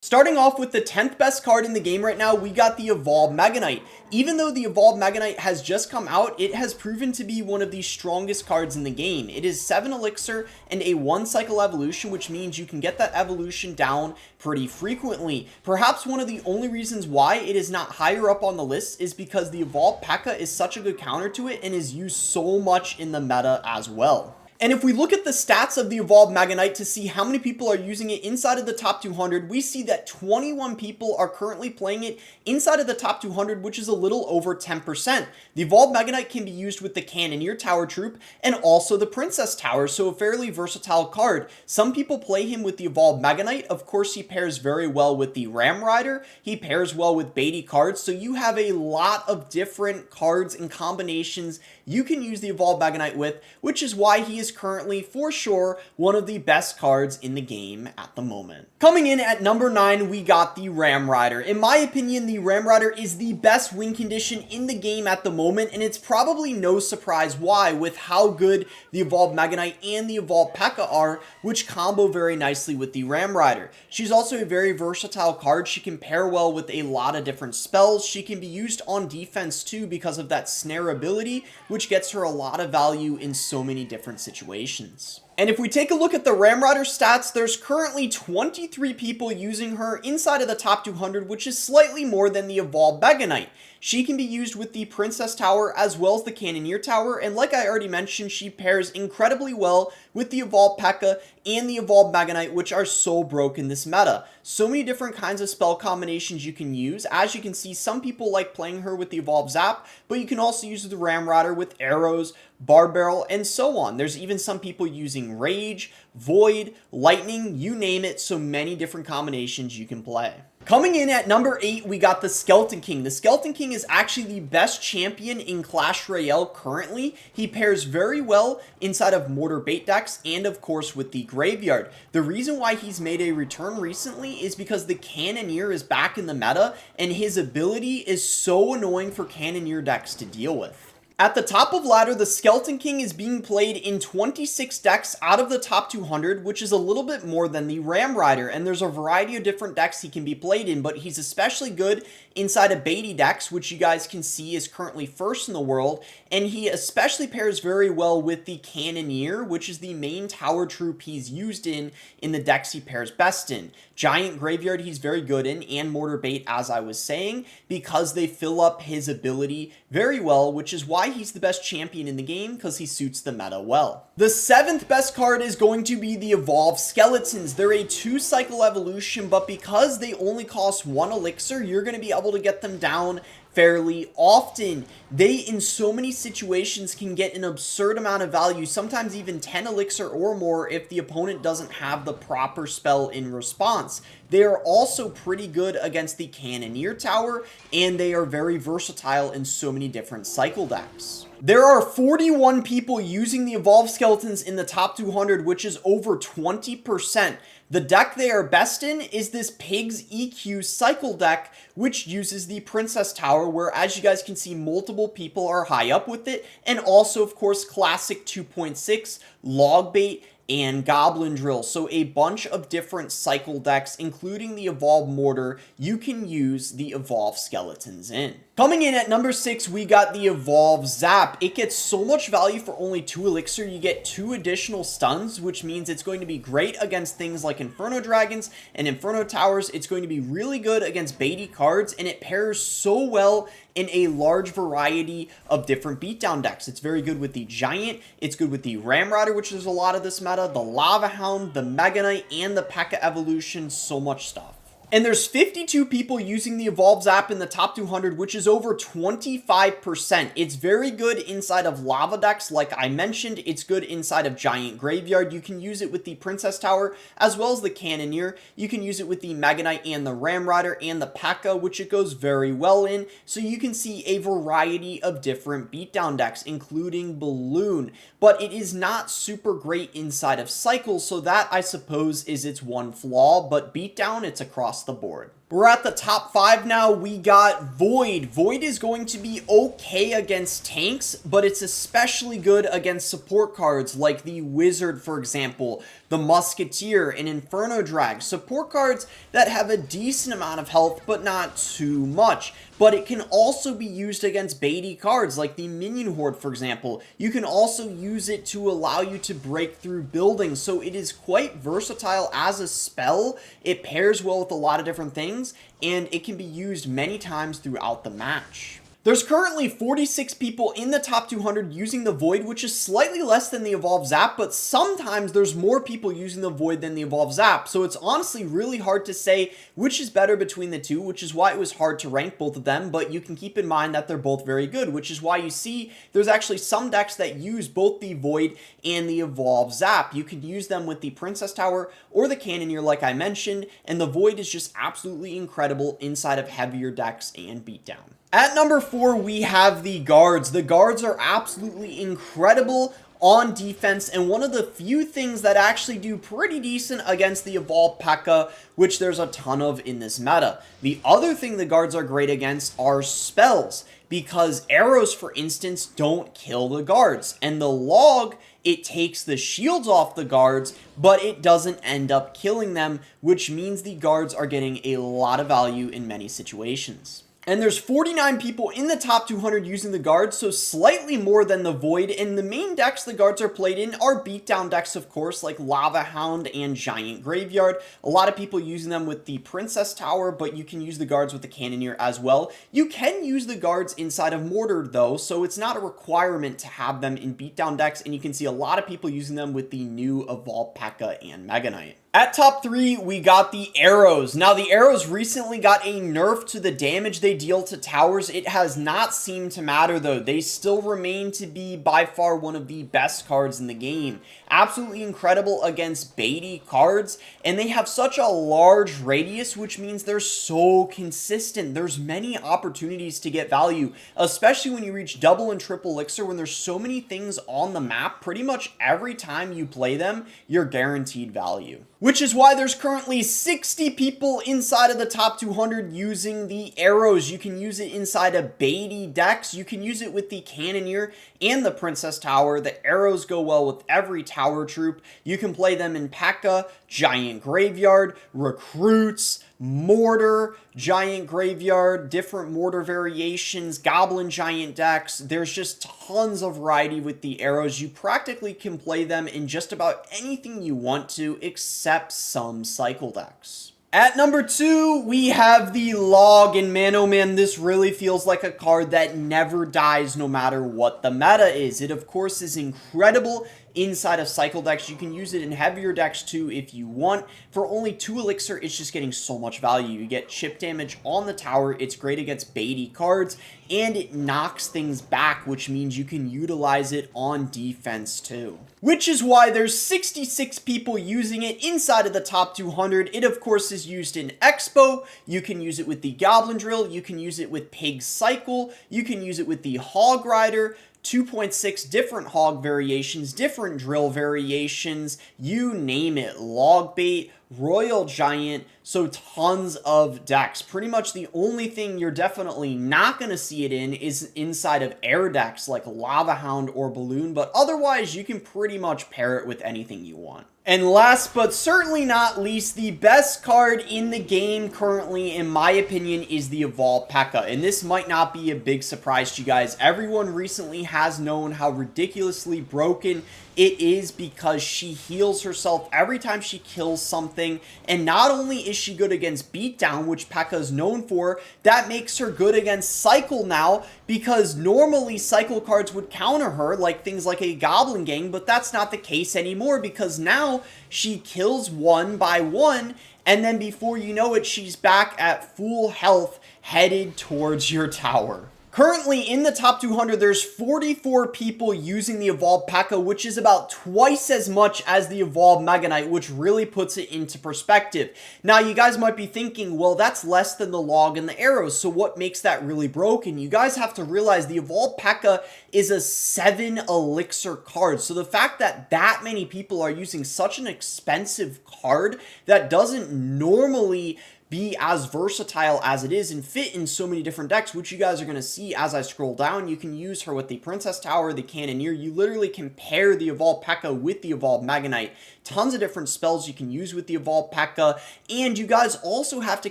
Starting off with the 10th best card in the game right now, we got the Evolved Mega Knight. Even though the Evolved Mega Knight has just come out, it has proven to be one of the strongest cards in the game. It is 7 Elixir and a 1 cycle evolution, which means you can get that evolution down pretty frequently. Perhaps one of the only reasons why it is not higher up on the list is because the Evolved Pekka is such a good counter to it and is used so much in the meta as well. And if we look at the stats of the Evolved Mega Knight to see how many people are using it inside of the top 200, we see that 21 people are currently playing it inside of the top 200, which is a little over 10%. The Evolved Mega Knight can be used with the Cannoneer Tower Troop and also the Princess Tower, so a fairly versatile card. Some people play him with the Evolved Mega Knight. Of course, he pairs very well with the Ram Rider. He pairs well with Beatty cards, so you have a lot of different cards and combinations you can use the Evolved Mega Knight with, which is why he is currently, for sure, one of the best cards in the game at the moment. Coming in at number 9, we got the Ram Rider. In my opinion, the Ram Rider is the best win condition in the game at the moment, and it's probably no surprise why, with how good the Evolved Mega Knight and the Evolved Pekka are, which combo very nicely with the Ram Rider. She's also a very versatile card. She can pair well with a lot of different spells. She can be used on defense too because of that snare ability, which gets her a lot of value in so many different situations. And if we take a look at the Ram Rider stats, there's currently 23 people using her inside of the top 200, which is slightly more than the Evolved Mega Knight. She can be used with the Princess Tower as well as the Cannoneer Tower, and like I already mentioned, she pairs incredibly well with the Evolved Pekka and the Evolved Mega Knight, which are so broken this meta. So many different kinds of spell combinations you can use. As you can see, some people like playing her with the Evolved Zap, but you can also use the Ram Rider with arrows, Barb Barrel, and so on. There's even some people using Rage, Void, Lightning, you name it, so many different combinations you can play. Coming in at number 8, we got the Skeleton King. The Skeleton King is actually the best champion in Clash Royale currently. He pairs very well inside of Mortar Bait decks and of course with the Graveyard. The reason why he's made a return recently is because the Cannoneer is back in the meta and his ability is so annoying for Cannoneer decks to deal with. At the top of ladder, the Skeleton King is being played in 26 decks out of the top 200, which is a little bit more than the Ram Rider, and there's a variety of different decks he can be played in, but he's especially good inside of Beatty decks, which you guys can see is currently first in the world, and he especially pairs very well with the Cannoneer, which is the main tower troop he's used in the decks he pairs best in. Giant Graveyard he's very good in, and Mortar Bait, as I was saying, because they fill up his ability very well, which is why he's the best champion in the game, because he suits the meta well. The 7th best card is going to be the Evolved Skeletons. They're a 2 cycle evolution, but because they only cost 1 elixir, you're going to be able to get them down fairly often. They, in so many situations, can get an absurd amount of value, sometimes even 10 elixir or more if the opponent doesn't have the proper spell in response. They are also pretty good against the Cannoneer Tower, and they are very versatile in so many different cycle decks. There are 41 people using the Evolved Skeletons in the top 200, which is over 20%. The deck they are best in is this Pigs EQ cycle deck, which uses the Princess Tower, where, as you guys can see, multiple people are high up with it, and also, of course, Classic 2.6, Log Bait, and Goblin Drill. So a bunch of different cycle decks, including the Evolved Mortar, you can use the Evolved Skeletons in. Coming in at number 6, we got the Evolved Zap. It gets so much value for only 2 elixir. You get 2 additional stuns, which means it's going to be great against things like Inferno Dragons and Inferno Towers. It's going to be really good against Beatty cards, and it pairs so well in a large variety of different beatdown decks. It's very good with the Giant, it's good with the Ram Rider, which is a lot of this meta, the Lava Hound, the Mega Knight, and the Pekka evolution, so much stuff. And there's 52 people using the Evolved Zap in the top 200, which is over 25%. It's very good inside of lava decks, like I mentioned. It's good inside of Giant Graveyard. You can use it with the Princess Tower, as well as the Cannoneer. You can use it with the Mega Knight and the Ram Rider and the Pekka, which it goes very well in. So you can see a variety of different beatdown decks, including Balloon. But it is not super great inside of cycles, so that, I suppose, is its one flaw. But beatdown, it's across the board. We're at the top 5 now. We got Void. Void is going to be okay against tanks, but it's especially good against support cards like the Wizard, for example, the Musketeer, and Inferno Drag. Support cards that have a decent amount of health, but not too much. But it can also be used against baity cards like the Minion Horde, for example. You can also use it to allow you to break through buildings, so it is quite versatile as a spell. It pairs well with a lot of different things, and it can be used many times throughout the match. There's currently 46 people in the top 200 using the Void, which is slightly less than the Evolve Zap, but sometimes there's more people using the Void than the Evolve Zap, so it's honestly really hard to say which is better between the two, which is why it was hard to rank both of them, but you can keep in mind that they're both very good, which is why you see there's actually some decks that use both the Void and the Evolve Zap. You could use them with the Princess Tower or the Cannoneer like I mentioned, and the Void is just absolutely incredible inside of heavier decks and beatdown. At number 4, we have the guards. The guards are absolutely incredible on defense, and one of the few things that actually do pretty decent against the evolved Pekka, which there's a ton of in this meta. The other thing the guards are great against are spells, because arrows, for instance, don't kill the guards, and the log, it takes the shields off the guards, but it doesn't end up killing them, which means the guards are getting a lot of value in many situations. And there's 49 people in the top 200 using the guards, so slightly more than the Void, and the main decks the guards are played in are beatdown decks, of course, like Lava Hound and Giant Graveyard. A lot of people using them with the Princess Tower, but you can use the guards with the Cannoneer as well. You can use the guards inside of Mortar, though, so it's not a requirement to have them in beatdown decks, and you can see a lot of people using them with the new Evolved Pekka and Mega Knight. At top 3, we got the arrows. Now, the arrows recently got a nerf to the damage they deal to towers. It has not seemed to matter, though. They still remain to be by far one of the best cards in the game. Absolutely incredible against baity cards, and they have such a large radius, which means they're so consistent. There's many opportunities to get value, especially when you reach double and triple elixir, when there's so many things on the map. Pretty much every time you play them, you're guaranteed value. Which is why there's currently 60 people inside of the top 200 using the arrows. You can use it inside of baity decks. You can use it with the Cannoneer and the Princess Tower. The arrows go well with every tower troop. You can play them in Pekka, Giant Graveyard, Recruits, Mortar, Giant Graveyard, different Mortar variations, Goblin Giant decks. There's just tons of variety with the arrows. You practically can play them in just about anything you want to, except some cycle decks. At number 2, we have the Log, and man oh man, this really feels like a card that never dies no matter what the meta is. It of course is incredible inside of cycle decks. You can use it in heavier decks too if you want. For only 2 elixir, it's just getting so much value. You get chip damage on the tower, it's great against baity cards, and it knocks things back, which means you can utilize it on defense too. Which is why there's 66 people using it inside of the top 200. It of course is used in Expo. You can use it with the Goblin Drill. You can use it with Pig Cycle. You can use it with the Hog Rider. 2.6 different hog variations, different drill variations, you name it. Log bait, Royal Giant, so tons of decks. Pretty much the only thing you're definitely not going to see it in is inside of air decks like Lava Hound or Balloon, but otherwise you can pretty much pair it with anything you want. And last but certainly not least, the best card in the game currently, in my opinion, is the Evolved Pekka. And this might not be a big surprise to you guys. Everyone recently has known how ridiculously broken it is because she heals herself every time she kills something. And not only is she good against beatdown, which Pekka is known for, that makes her good against cycle now, because normally cycle cards would counter her, like things like a Goblin Gang, but that's not the case anymore, because now she kills one by one, and then before you know it, she's back at full health, headed towards your tower. Currently, in the top 200, there's 44 people using the Evolved Pekka, which is about twice as much as the Evolved Mega Knight, which really puts it into perspective. Now, you guys might be thinking, well, that's less than the Log and the arrows, so what makes that really broken? You guys have to realize the Evolved Pekka is a 7 elixir card, so the fact that that many people are using such an expensive card that doesn't normally be as versatile as it is and fit in so many different decks, which you guys are going to see as I scroll down. You can use her with the Princess Tower, the Cannoneer. You literally can pair the Evolved Pekka with the Evolved Magnite. Tons of different spells you can use with the Evolved Pekka, and you guys also have to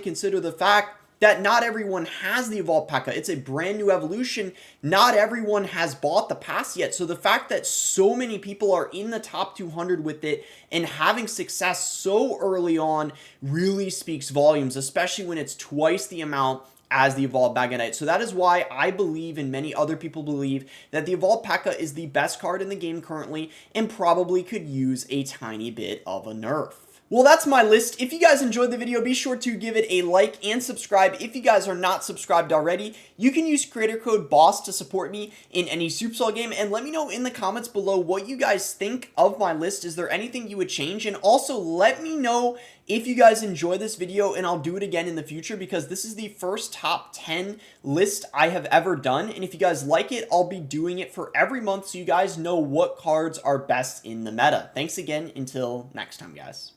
consider the fact that not everyone has the Evolved Pekka. It's a brand new evolution. Not everyone has bought the pass yet. So the fact that so many people are in the top 200 with it and having success so early on really speaks volumes, especially when it's twice the amount as the Evolved Magnite. So that is why I believe, and many other people believe, that the Evolved Pekka is the best card in the game currently and probably could use a tiny bit of a nerf. Well, that's my list. If you guys enjoyed the video, be sure to give it a like and subscribe. If you guys are not subscribed already, you can use creator code BOSS to support me in any Supercell game, and let me know in the comments below what you guys think of my list. Is there anything you would change? And also let me know if you guys enjoy this video, and I'll do it again in the future, because this is the first top 10 list I have ever done. And if you guys like it, I'll be doing it for every month so you guys know what cards are best in the meta. Thanks again. Until next time, guys.